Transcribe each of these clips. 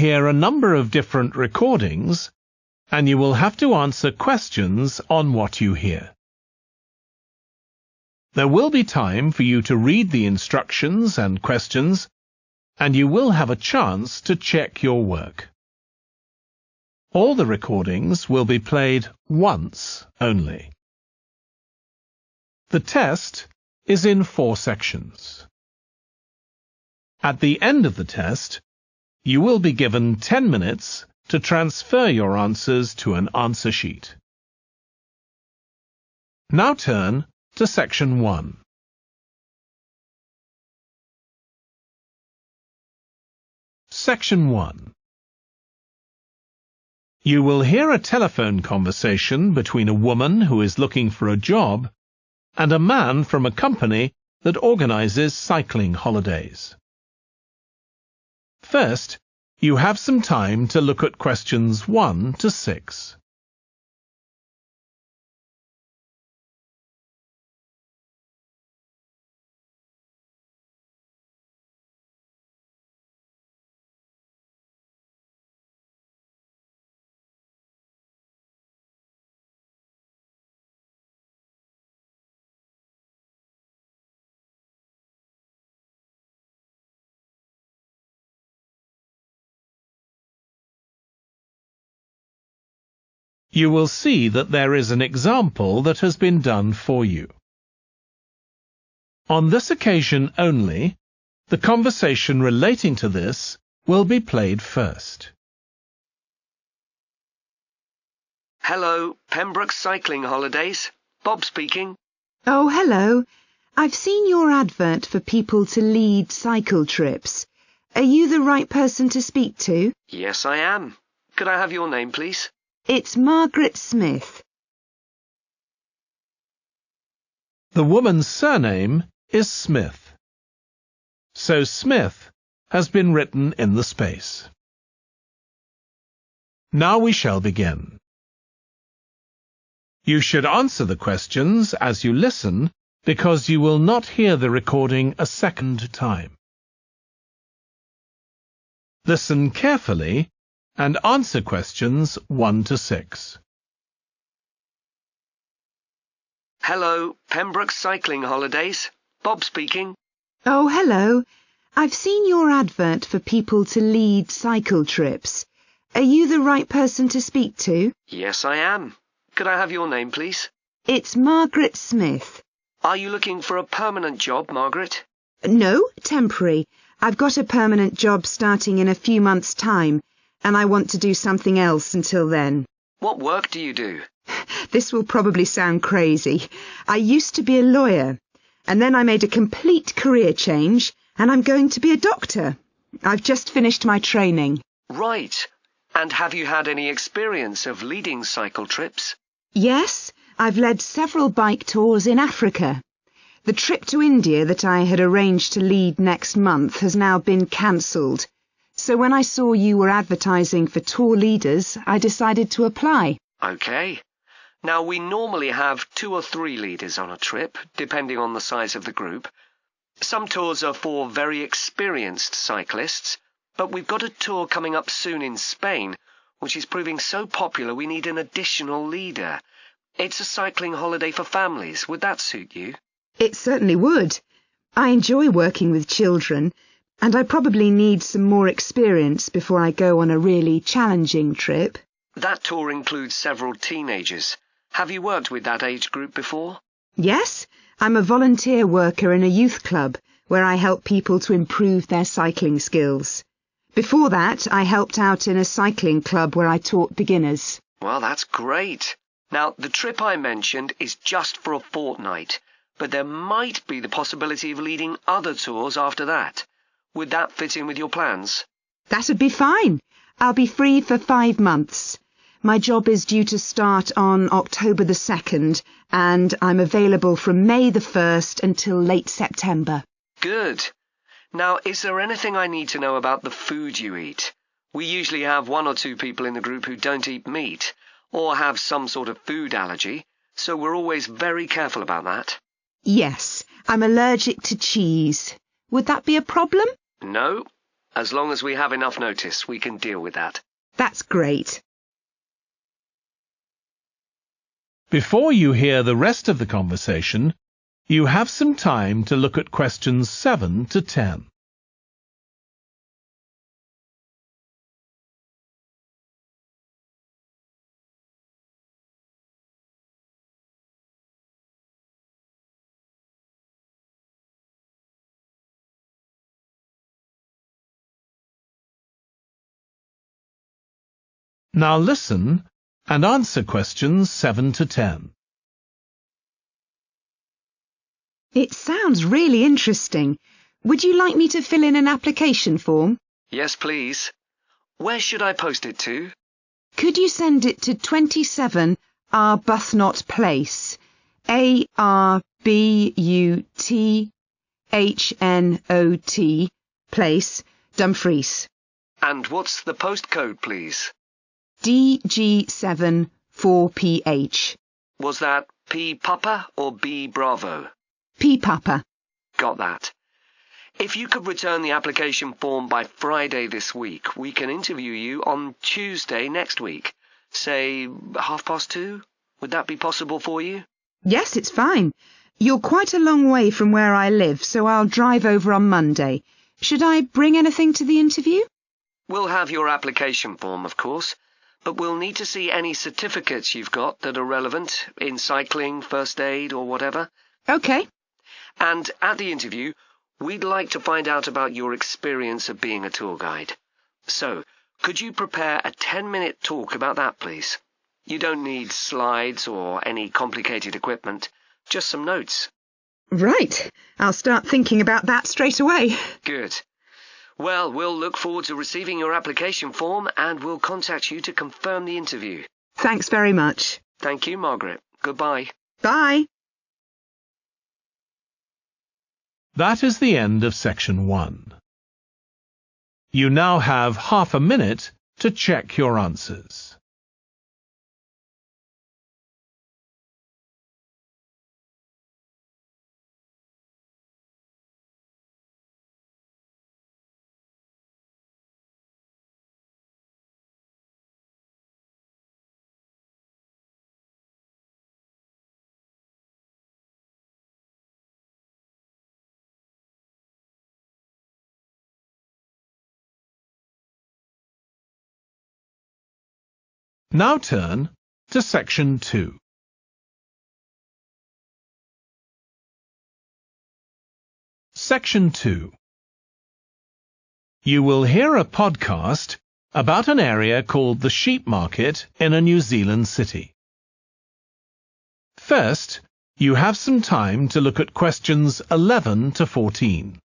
hear a number of different recordings, and you will have to answer questions on what you hear. There will be time for you to read the instructions and questions, and you will have a chance to check your work. All the recordings will be played once only. The test is in 4 sections. At the end of the test, you will be given 10 minutes to transfer your answers to an answer sheet. Now turn to Section 1. Section 1. You will hear a telephone conversation between a woman who is looking for a job and a man from a company that organizes cycling holidays. First, you have some time to look at questions 1 to 6. You will see that there is an example that has been done for you. On this occasion only, the conversation relating to this will be played first. Hello, Pembroke Cycling Holidays. Bob speaking. Oh, hello. I've seen your advert for people to lead cycle trips. Are you the right person to speak to? Yes, I am. Could I have your name, please? It's Margaret Smith. The woman's surname is Smith. So Smith has been written in the space. Now we shall begin. You should answer the questions as you listen because you will not hear the recording a second time. Listen carefully and answer questions 1 to 6. Hello, Pembroke Cycling Holidays. Bob speaking. Oh, hello. I've seen your advert for people to lead cycle trips. Are you the right person to speak to? Yes, I am. Could I have your name, please? It's Margaret Smith. Are you looking for a permanent job, Margaret? No, temporary. I've got a permanent job starting in a few months' time, and I want to do something else until then. What work do you do? This will probably sound crazy. I used to be a lawyer, and then I made a complete career change, and I'm going to be a doctor. I've just finished my training. Right. And have you had any experience of leading cycle trips? Yes, I've led several bike tours in Africa. The trip to India that I had arranged to lead next month has now been cancelled. So when I saw you were advertising for tour leaders, I decided to apply. OK. Now, we normally have 2 or 3 leaders on a trip, depending on the size of the group. Some tours are for very experienced cyclists, but we've got a tour coming up soon in Spain, which is proving so popular we need an additional leader. It's a cycling holiday for families. Would that suit you? It certainly would. I enjoy working with children, and I probably need some more experience before I go on a really challenging trip. That tour includes several teenagers. Have you worked with that age group before? Yes, I'm a volunteer worker in a youth club where I help people to improve their cycling skills. Before that, I helped out in a cycling club where I taught beginners. Well, that's great. Now, the trip I mentioned is just for a fortnight, but there might be the possibility of leading other tours after that. Would that fit in with your plans? That'd be fine. I'll be free for 5 months. My job is due to start on October the 2nd, and I'm available from May the 1st until late September. Good. Now, is there anything I need to know about the food you eat? We usually have 1 or 2 people in the group who don't eat meat, or have some sort of food allergy, so we're always very careful about that. Yes, I'm allergic to cheese. Would that be a problem? No. As long as we have enough notice, we can deal with that. That's great. Before you hear the rest of the conversation, you have some time to look at questions 7 to 10. Now listen and answer questions 7 to 10. It sounds really interesting. Would you like me to fill in an application form? Yes, please. Where should I post it to? Could you send it to 27 Arbuthnot Place, Arbuthnot Place, Dumfries? And what's the postcode, please? DG7 4PH. Was that P Papa or B Bravo? P Papa. Got that. If you could return the application form by Friday this week, we can interview you on Tuesday next week. Say 2:30? Would that be possible for you? Yes, it's fine. You're quite a long way from where I live, so I'll drive over on Monday. Should I bring anything to the interview? We'll have your application form, of course, but we'll need to see any certificates you've got that are relevant in cycling, first aid, or whatever. OK. And at the interview, we'd like to find out about your experience of being a tour guide. So, could you prepare a 10-minute talk about that, please? You don't need slides or any complicated equipment, just some notes. Right. I'll start thinking about that straight away. Good. Well, we'll look forward to receiving your application form and we'll contact you to confirm the interview. Thanks very much. Thank you, Margaret. Goodbye. Bye. That is the end of section 1. You now have half a minute to check your answers. Now turn to section 2. Section 2. You will hear a podcast about an area called the Sheep Market in a New Zealand city. First, you have some time to look at questions 11 to 14.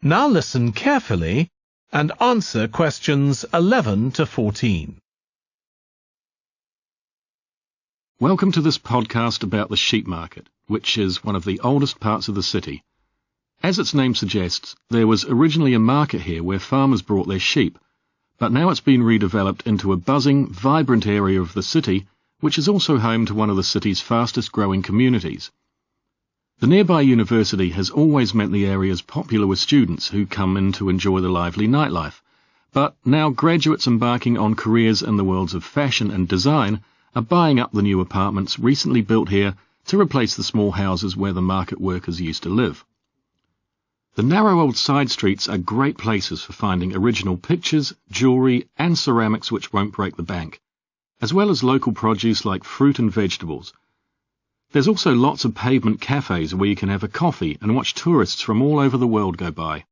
Now listen carefully and answer questions 11 to 14. Welcome to this podcast about the sheep market, which is one of the oldest parts of the city. As its name suggests, there was originally a market here where farmers brought their sheep, but now it's been redeveloped into a buzzing, vibrant area of the city, which is also home to one of the city's fastest growing communities. The nearby university has always meant the area's popular with students who come in to enjoy the lively nightlife, but now graduates embarking on careers in the worlds of fashion and design are buying up the new apartments recently built here to replace the small houses where the market workers used to live. The narrow old side streets are great places for finding original pictures, jewellery and ceramics which won't break the bank, as well as local produce like fruit and vegetables. There's also lots of pavement cafes where you can have a coffee and watch tourists from all over the world go by.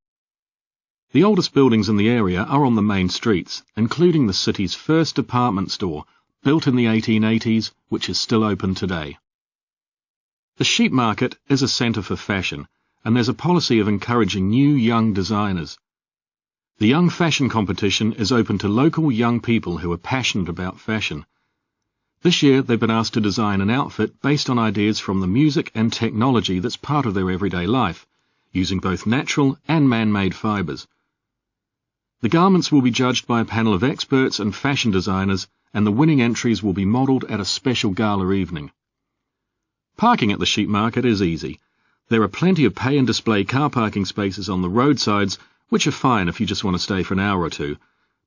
The oldest buildings in the area are on the main streets, including the city's first department store, built in the 1880s, which is still open today. The sheep market is a centre for fashion, and there's a policy of encouraging new young designers. The Young Fashion Competition is open to local young people who are passionate about fashion. This year they've been asked to design an outfit based on ideas from the music and technology that's part of their everyday life, using both natural and man-made fibres. The garments will be judged by a panel of experts and fashion designers, and the winning entries will be modelled at a special gala evening. Parking at the sheep market is easy. There are plenty of pay and display car parking spaces on the roadsides, which are fine if you just want to stay for an hour or two.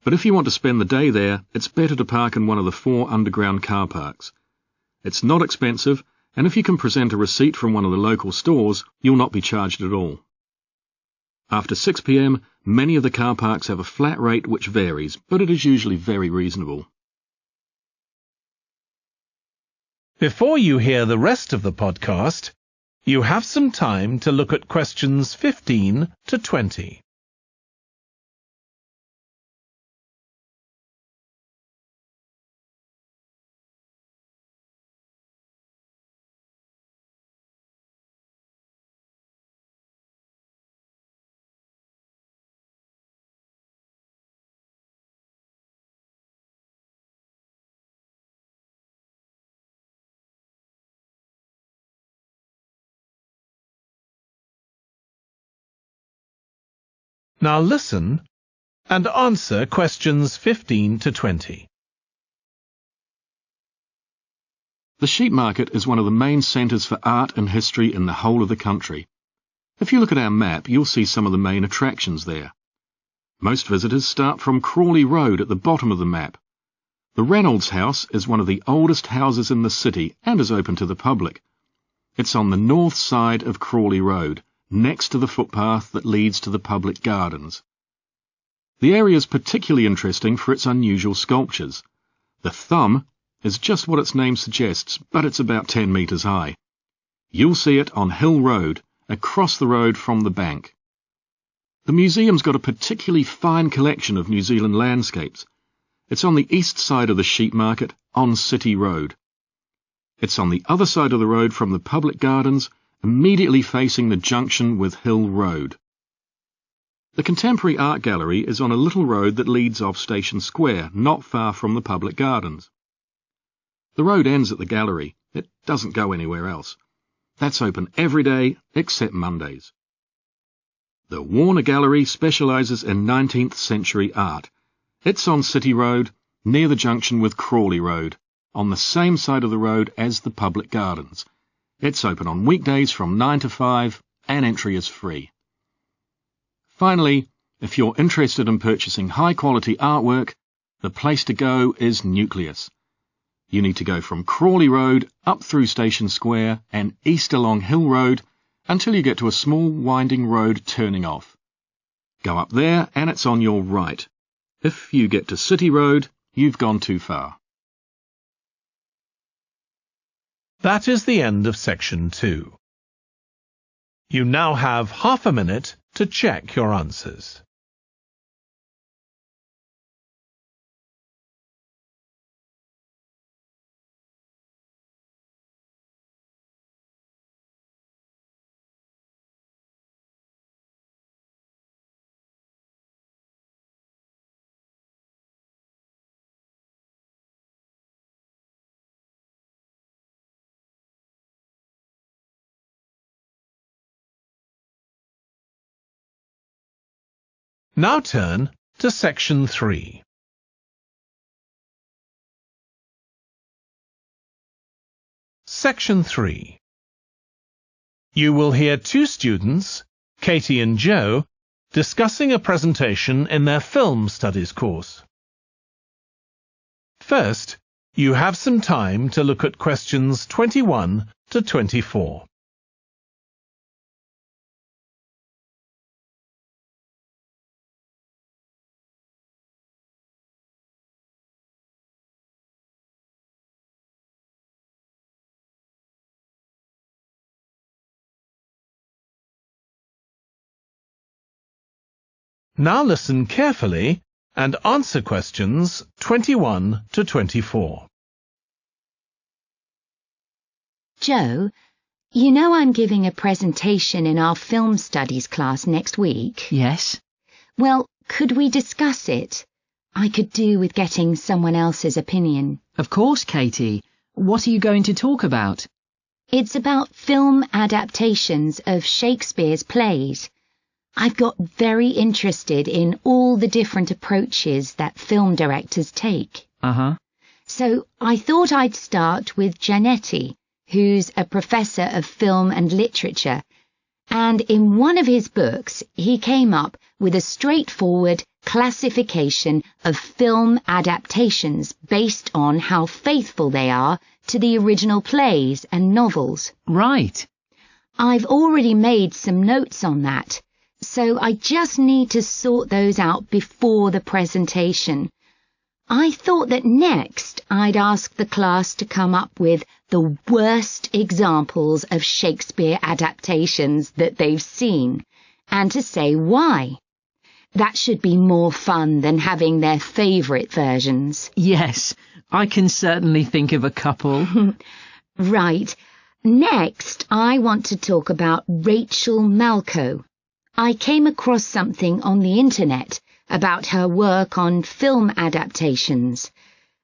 But if you want to spend the day there, it's better to park in one of the 4 underground car parks. It's not expensive, and if you can present a receipt from one of the local stores, you'll not be charged at all. After 6 p.m, many of the car parks have a flat rate which varies, but it is usually very reasonable. Before you hear the rest of the podcast, you have some time to look at questions 15 to 20. Now listen and answer questions 15 to 20. The sheep market is one of the main centres for art and history in the whole of the country. If you look at our map, you'll see some of the main attractions there. Most visitors start from Crawley Road at the bottom of the map. The Reynolds House is one of the oldest houses in the city and is open to the public. It's on the north side of Crawley Road, next to the footpath that leads to the public gardens. The area is particularly interesting for its unusual sculptures. The thumb is just what its name suggests, but it's about 10 metres high. You'll see it on Hill Road, across the road from the bank. The museum's got a particularly fine collection of New Zealand landscapes. It's on the east side of the sheep market, on City Road. It's on the other side of the road from the public gardens, immediately facing the junction with Hill Road. The Contemporary Art Gallery is on a little road that leads off Station Square, not far from the public gardens. The road ends at the gallery. It doesn't go anywhere else. That's open every day except Mondays. The Warner Gallery specialises in 19th century art. It's on City Road, near the junction with Crawley Road, on the same side of the road as the public gardens. It's open on weekdays from 9 to 5 and entry is free. Finally, if you're interested in purchasing high-quality artwork, the place to go is Nucleus. You need to go from Crawley Road up through Station Square and east along Hill Road until you get to a small winding road turning off. Go up there and it's on your right. If you get to City Road, you've gone too far. That is the end of section 2. You now have half a minute to check your answers. Now turn to section 3. Section 3. You will hear 2 students, Katie and Joe, discussing a presentation in their film studies course. First, you have some time to look at questions 21 to 24. Now listen carefully and answer questions 21 to 24. Joe, you know I'm giving a presentation in our film studies class next week? Yes. Well, could we discuss it? I could do with getting someone else's opinion. Of course, Katie. What are you going to talk about? It's about film adaptations of Shakespeare's plays. I've got very interested in all the different approaches that film directors take. So I thought I'd start with Giannetti, who's a professor of film and literature, and in one of his books he came up with a straightforward classification of film adaptations based on how faithful they are to the original plays and novels. Right. I've already made some notes on that, so I just need to sort those out before the presentation. I thought that next I'd ask the class to come up with the worst examples of Shakespeare adaptations that they've seen, and to say why. That should be more fun than having their favourite versions. Yes, I can certainly think of a couple. Right. Next, I want to talk about Rachel Malco. I came across something on the internet about her work on film adaptations,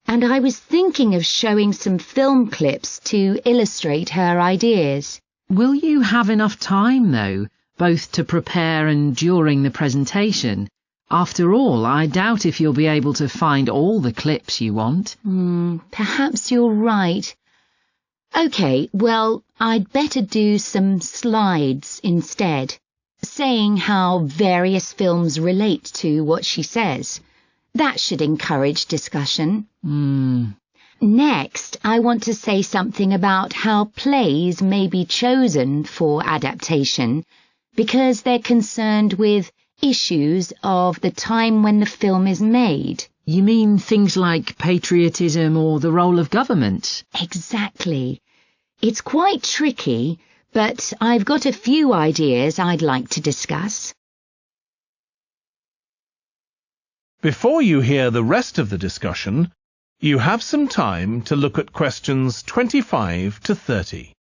and I was thinking of showing some film clips to illustrate her ideas. Will you have enough time, though, both to prepare and during the presentation? After all, I doubt if you'll be able to find all the clips you want. Perhaps you're right. OK, well, I'd better do some slides instead, saying how various films relate to what she says. That should encourage discussion. Next, I want to say something about how plays may be chosen for adaptation, because they're concerned with issues of the time when the film is made. You mean things like patriotism or the role of government? Exactly. It's quite tricky, but I've got a few ideas I'd like to discuss. Before you hear the rest of the discussion, you have some time to look at questions 25 to 30.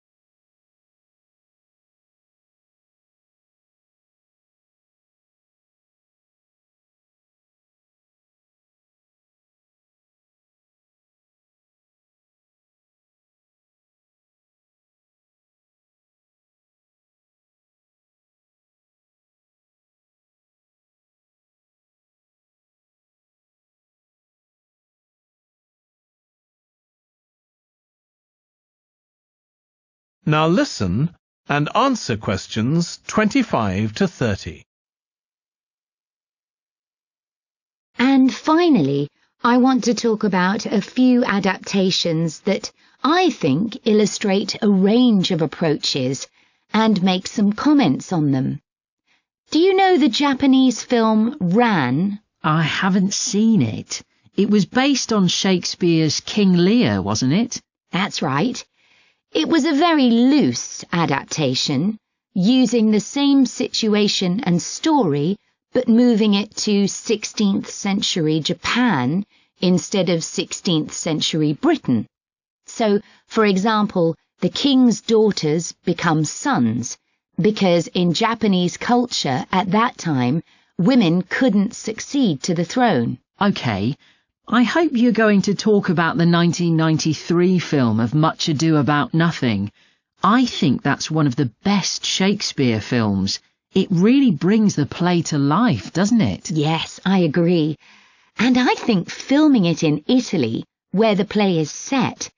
Now listen and answer questions 25 to 30. And finally, I want to talk about a few adaptations that I think illustrate a range of approaches and make some comments on them. Do you know the Japanese film Ran? I haven't seen it. It was based on Shakespeare's King Lear, wasn't it? That's right. It was a very loose adaptation, using the same situation and story, but moving it to 16th century Japan instead of 16th century Britain. So, for example, the king's daughters become sons, because in Japanese culture at that time, women couldn't succeed to the throne. OK. I hope you're going to talk about the 1993 film of Much Ado About Nothing. I think that's one of the best Shakespeare films. It really brings the play to life, doesn't it? Yes, I agree. And I think filming it in Italy, where the play is set,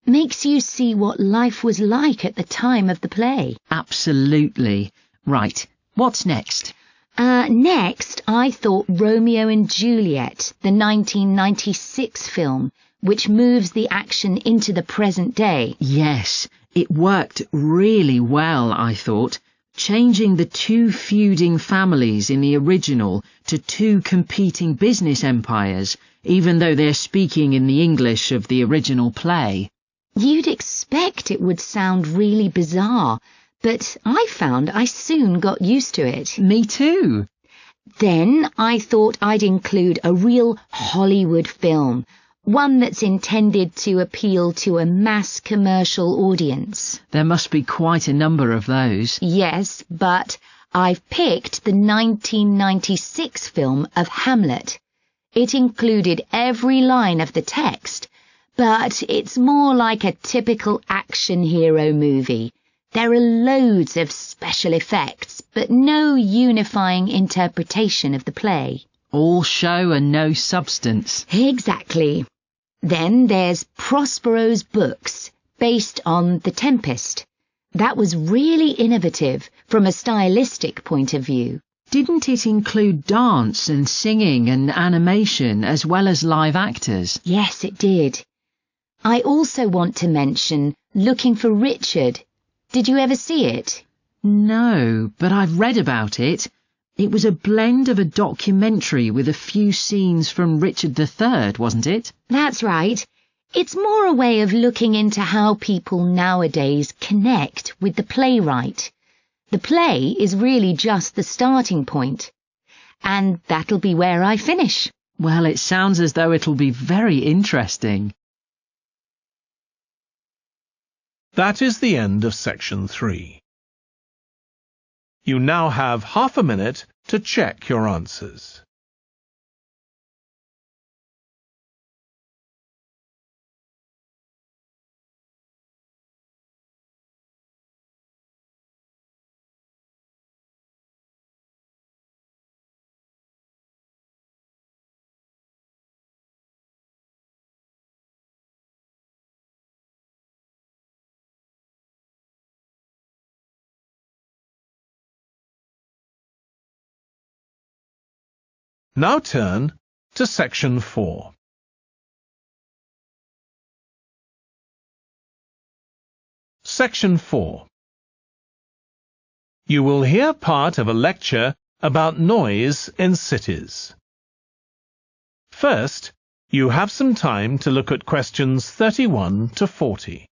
makes you see what life was like at the time of the play. Absolutely. Right. What's next? Next, I thought Romeo and Juliet, the 1996 film, which moves the action into the present day. Yes, it worked really well, I thought, changing the two feuding families in the original to two competing business empires, even though they're speaking in the English of the original play. You'd expect it would sound really bizarre, but I found I soon got used to it. Me too. Then I thought I'd include a real Hollywood film, one that's intended to appeal to a mass commercial audience. There must be quite a number of those. Yes, but I've picked the 1996 film of Hamlet. It included every line of the text, but it's more like a typical action hero movie. There are loads of special effects, but no unifying interpretation of the play. All show and no substance. Exactly. Then there's Prospero's books, based on The Tempest. That was really innovative from a stylistic point of view. Didn't it include dance and singing and animation as well as live actors? Yes, it did. I also want to mention Looking for Richard. Did you ever see it? No, but I've read about it. It was a blend of a documentary with a few scenes from Richard III, wasn't it? That's right. It's more a way of looking into how people nowadays connect with the playwright. The play is really just the starting point. And that'll be where I finish. Well, it sounds as though it'll be very interesting. That is the end of section 3. You now have half a minute to check your answers. Now turn to section 4. Section 4. You will hear part of a lecture about noise in cities. First, you have some time to look at questions 31 to 40.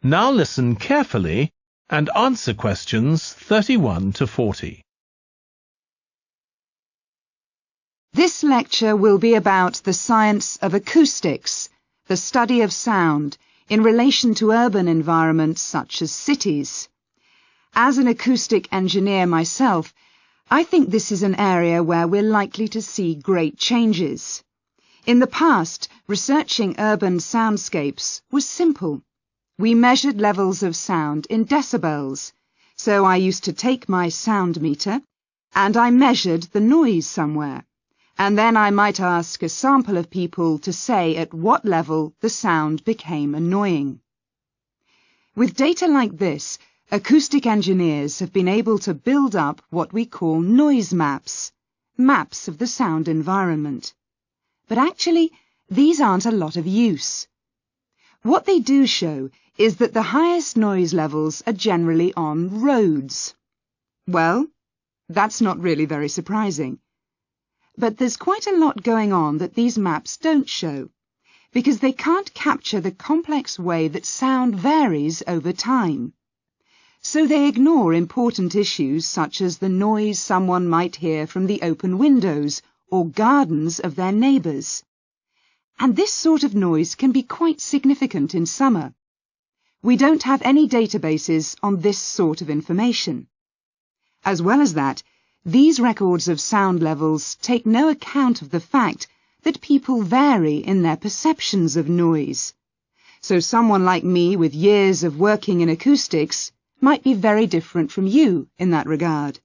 Now listen carefully and answer questions 31 to 40. This lecture will be about the science of acoustics, the study of sound, in relation to urban environments such as cities. As an acoustic engineer myself, I think this is an area where we're likely to see great changes. In the past, researching urban soundscapes was simple. We measured levels of sound in decibels, so I used to take my sound meter and I measured the noise somewhere, and then I might ask a sample of people to say at what level the sound became annoying. With data like this, acoustic engineers have been able to build up what we call noise maps, maps of the sound environment. But actually, these aren't a lot of use. What they do show is that the highest noise levels are generally on roads. Well, that's not really very surprising. But there's quite a lot going on that these maps don't show, because they can't capture the complex way that sound varies over time. So they ignore important issues such as the noise someone might hear from the open windows or gardens of their neighbours. And this sort of noise can be quite significant in summer. We don't have any databases on this sort of information. As well as that, these records of sound levels take no account of the fact that people vary in their perceptions of noise. So someone like me with years of working in acoustics might be very different from you in that regard.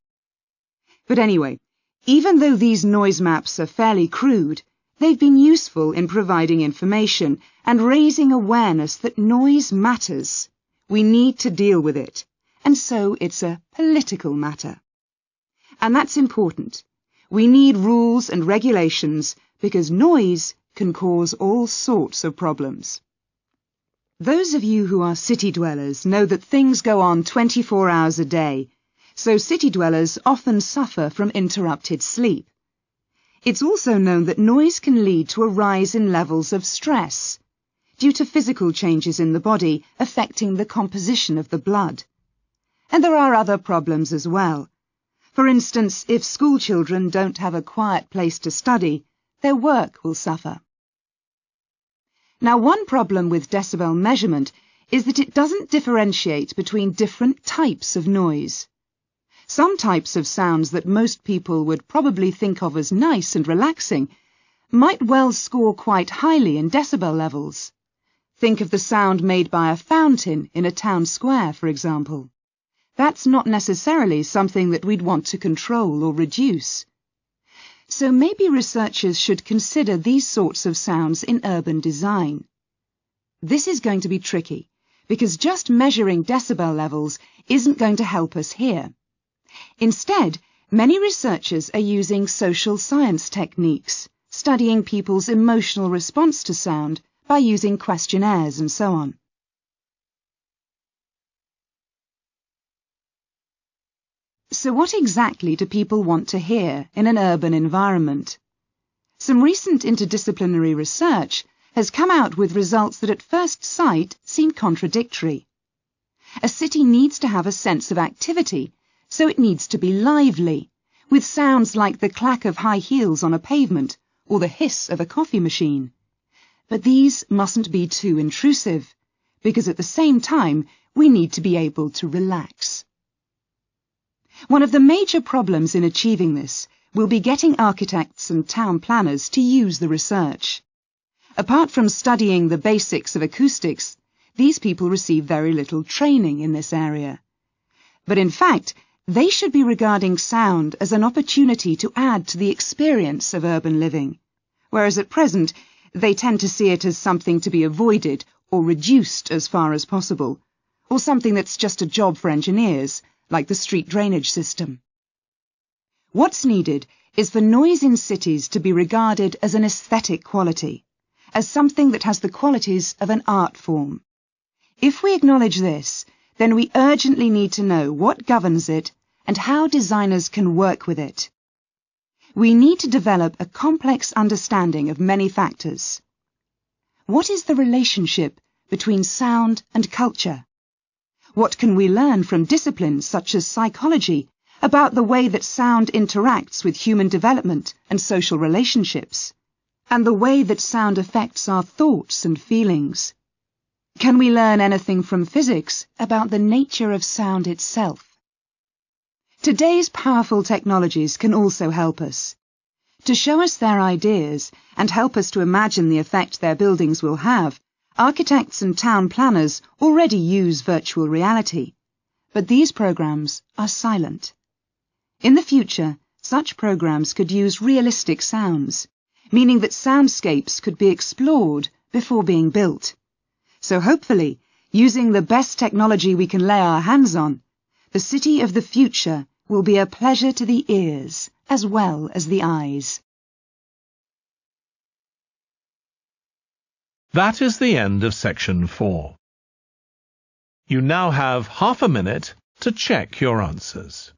But anyway, even though these noise maps are fairly crude, they've been useful in providing information and raising awareness that noise matters We need to deal with it, and so it's a political matter. And that's important. We need rules and regulations because noise can cause all sorts of problems. Those of you who are city dwellers know that things go on 24 hours a day, so city dwellers often suffer from interrupted sleep. It's also known that noise can lead to a rise in levels of stress, due to physical changes in the body affecting the composition of the blood. And there are other problems as well. For instance, if school children don't have a quiet place to study, their work will suffer. Now, one problem with decibel measurement is that it doesn't differentiate between different types of noise. Some types of sounds that most people would probably think of as nice and relaxing might well score quite highly in decibel levels. Think of the sound made by a fountain in a town square, for example. That's not necessarily something that we'd want to control or reduce. So maybe researchers should consider these sorts of sounds in urban design. This is going to be tricky, because just measuring decibel levels isn't going to help us here. Instead, many researchers are using social science techniques, studying people's emotional response to sound by using questionnaires and so on. So what exactly do people want to hear in an urban environment? Some recent interdisciplinary research has come out with results that at first sight seem contradictory. A city needs to have a sense of activity, so it needs to be lively, with sounds like the clack of high heels on a pavement or the hiss of a coffee machine. But these mustn't be too intrusive, because at the same time we need to be able to relax. One of the major problems in achieving this will be getting architects and town planners to use the research. Apart from studying the basics of acoustics, these people receive very little training in this area. But in fact, they should be regarding sound as an opportunity to add to the experience of urban living, whereas at present they tend to see it as something to be avoided or reduced as far as possible, or something that's just a job for engineers, like the street drainage system. What's needed is for noise in cities to be regarded as an aesthetic quality, as something that has the qualities of an art form. If we acknowledge this, then we urgently need to know what governs it and how designers can work with it. We need to develop a complex understanding of many factors. What is the relationship between sound and culture? What can we learn from disciplines such as psychology about the way that sound interacts with human development and social relationships, and the way that sound affects our thoughts and feelings? Can we learn anything from physics about the nature of sound itself? Today's powerful technologies can also help us. To show us their ideas and help us to imagine the effect their buildings will have, architects and town planners already use virtual reality, but these programs are silent. In the future, such programs could use realistic sounds, meaning that soundscapes could be explored before being built. So hopefully, using the best technology we can lay our hands on, the city of the future will be a pleasure to the ears as well as the eyes. That is the end of section 4. You now have half a minute to check your answers.